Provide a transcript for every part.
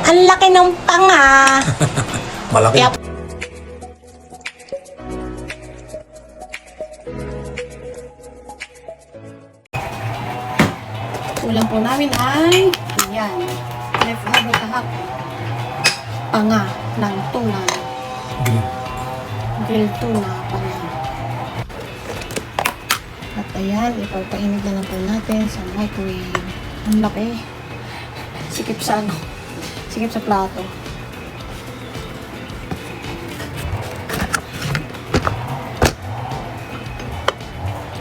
Ang laki ng panga. Malaki. Kaya ulam po namin ay yan. Leftover kahapon. Panga ng tuna. Grilled tuna panga. At ayan, ipapainit na lang po natin sa microwave. Ang laki. Sikip sa ano. Sikip sa plato.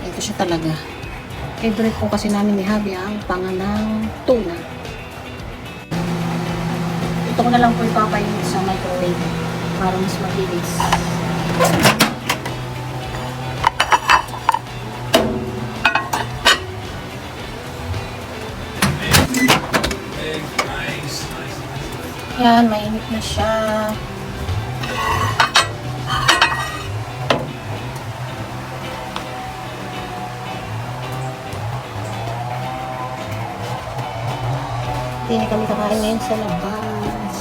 Ito siya talaga. Favorite po kasi namin ni Javi ang panga ng tuna. Ito ko na lang po ipapainit sa microwave para mas mabilis. Yan, mainit na siya. Hindi na kami kakain ngayon sa labas.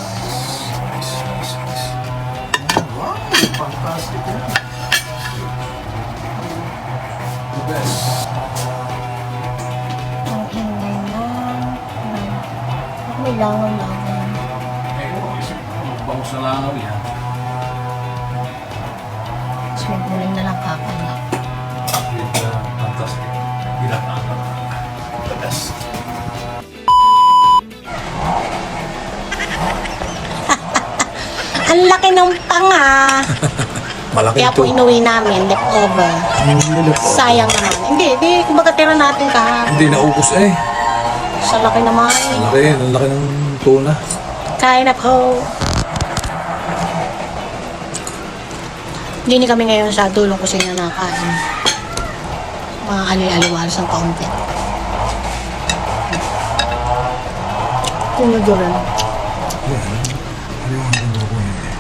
Wow, fantastic yan. The best. Ang ingay na. May langaw-langaw. Bangus na langaw yan. So, may guling na lang kakala. Fantastic. Binatang. The best. Ang laki ng panga. Malaki Kaya po inuwi namin, leftover. Sayang naman. Hindi, kumbaga tira natin kahapon. Hindi naubos eh. Sa laki naman. Ang laki ng tuna. Kain na po. Hindi kami ngayon sa dulong kusina nakain. Mga aliwalas ng kaunti. Kung rin. Yan. Ano yung hanggang ko yun eh.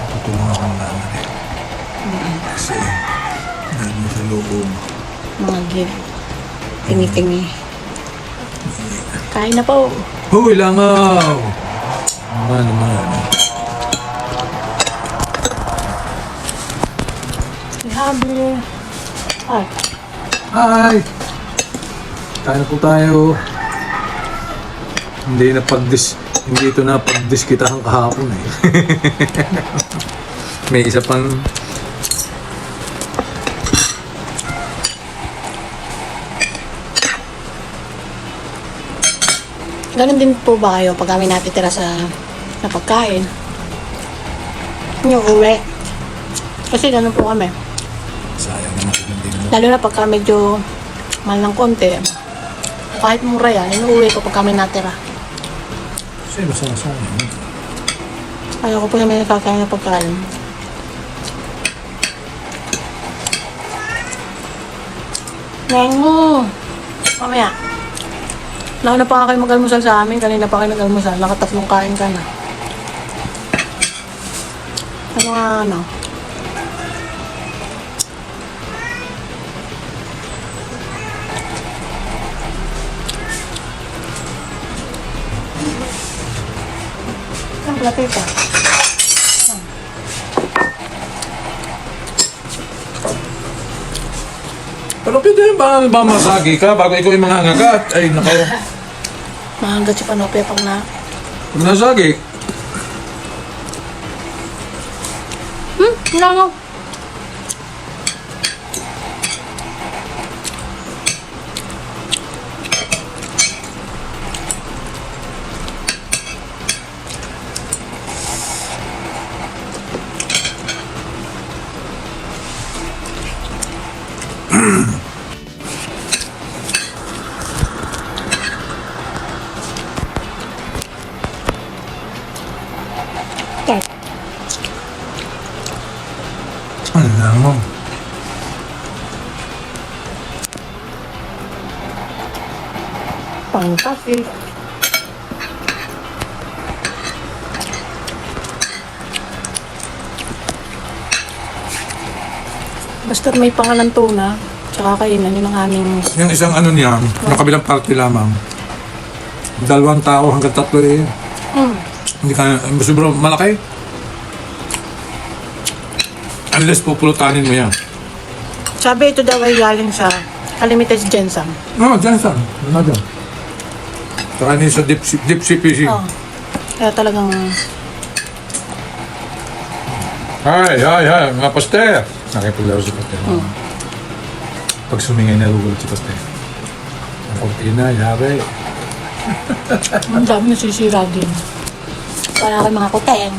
Tutulungan ko naman eh. Kasi, dahil mo sa loob. Mga gig. Tingi-tingi. Kain na po. Huy, langaw! Naman. Habi. Ay. Hi! Kain na po tayo. Hindi ito na pagdiskitahan kahapon eh. May isa pang Ganun din po ba kayo pag kami natitira sa pagkain? Yung uwi. Kasi ganun po kami. sayang naman kung hindi mo. Lalo na pagka medyo mahal ng konti. Kahit mura yan, inuwi ko pag kami natira. Kasi masasang yun. Ayaw ko po namin nakakain ng pagkain. Nengo! Mamaya. Nauna pa kayo mag-almusal sa amin. Kanina pa kayo nag-almusal. Nakatatlong kain ka na. Ano nga ano? Ang platita. Pero pwede ba masagi ka bago ikaw yung mga ngagat? Ay, nakaw. Mahangat si Panopia pag na... Pag nasagi, Wala nga. Okay. ano lang mo? Fantastic. Basta may pangalan tuna, tsaka kainan yun ang aming... Yung isang ano niya, yung kabilang parte lamang. 2 tao hanggang 3 eh. Hindi ka, sobrang malaki. Unless pupulutanin mo yan. Sabi ito daw ay galing sa Unlimited Ginseng. No, Johnson. Ano dyan? Saka sa deep sea fishing. Oh. Kaya talagang Hi, mga paster. Nakipaglaro si paster. Pag sumingay na lugulat si paster. Ang kortina, yari. ang dami nasisira din. Para kay mga kuteng.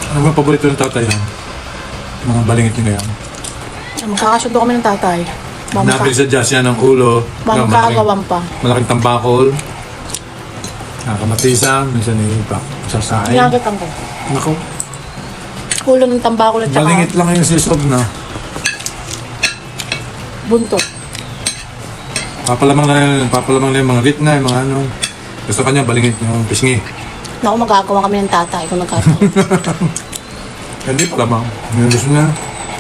Ano ba paborito ng tatay yan? Mga balingit niya yan. Magkakasundo kami ng tatay. Nabili sa jazz yan ng ulo. Magkakagawan pa. Malaking tambakol. Nakamatisan. Minsan pa. Sasain. Ginagatan ko. Nako. Ulo ng tambakol at saka Balingit lang yung sisob na. buntot. Papalamang na yung mga rit na, yung mga ano. Gusto kanya balingit yung pisngi. Naku, magagawa kami ng tatay kung nagkataon. Hindi palamang. Ngayon gusto niya.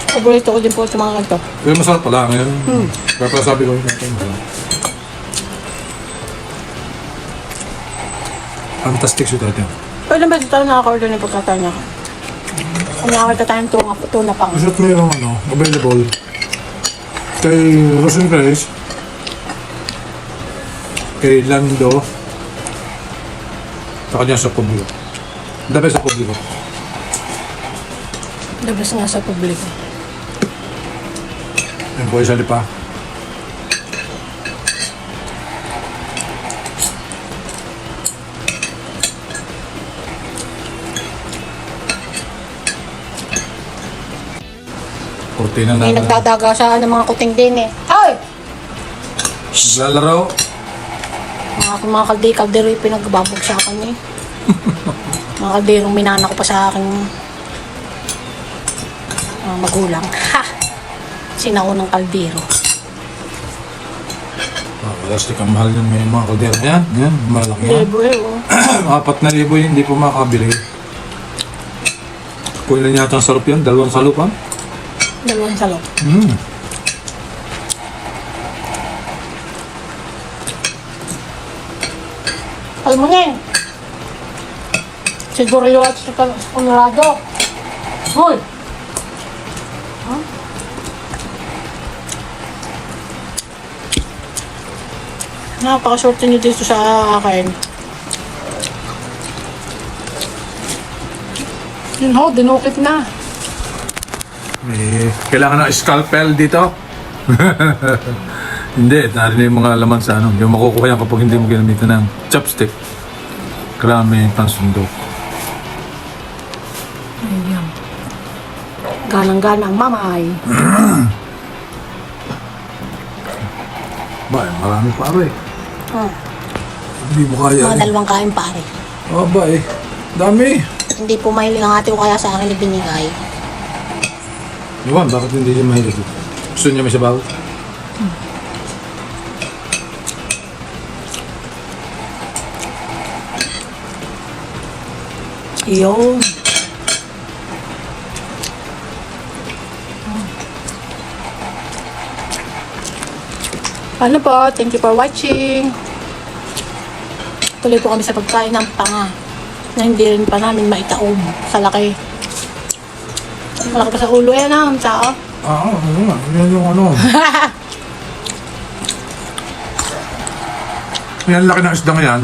Paborito ko din po sa mga kanto. Pero masarap pala ngayon. Kaya pala sabi ko, fantastic siya dati. Pero ilan ba tayo nakaka-order ng pagkataon niya? Kung nakakita tayo ng tuna pang. Masarap na yung available. Kay Rosen Grace. Kay Lando. Sa kanya sa publiko. Dapat sa publiko. Labas nga sa publiko. Yung boy sa lipa. Kortina na. May nagdadaga sa ng mga kuting din eh. Ay! Lalaro. Mga kaldero yung pinagbabog sa akin eh. Mga kalderong minana ko pa sa akin magulang. Ha! Sinaunang kaldero. Plastic ang mahal yun ngayon mga kaldera. Yan, yan. Malaki yan. Libo eh oh. 4,000 yun, hindi po makakabili. Kung ilan yata ang sarup yan? 2 salupan? 2 salok. Alam mo na eh. Siguro yung at sa Colorado. Hoy! Huh? Napaka-short nyo dito sa akin. Yun ho, dinukit na. Kailangan ng scalpel dito. Hindi, narin yung mga laman sa ano. Yung makukuha yan kapag hindi mo ginamitan ng chopstick. Kailangan may pansundo. Ayan. Ganang-ganang mamay. Ba, marami pare. Hindi mo kaya. Mga 2 kain pare. Ba dami. Hindi po mahilig ang ate ko kaya sa akin ibinigay. Iwan, bakit hindi siya mahilig? Gusto niya may sabaw? Yun. Ano po? Thank you for watching. Tuloy po kami sa pagkain ng panga na hindi rin pa namin maitaob sa laki. Malaki pa sa ulo yan ang tao. Ano nga. Yan yung ano. Yan laki ng isdang yan.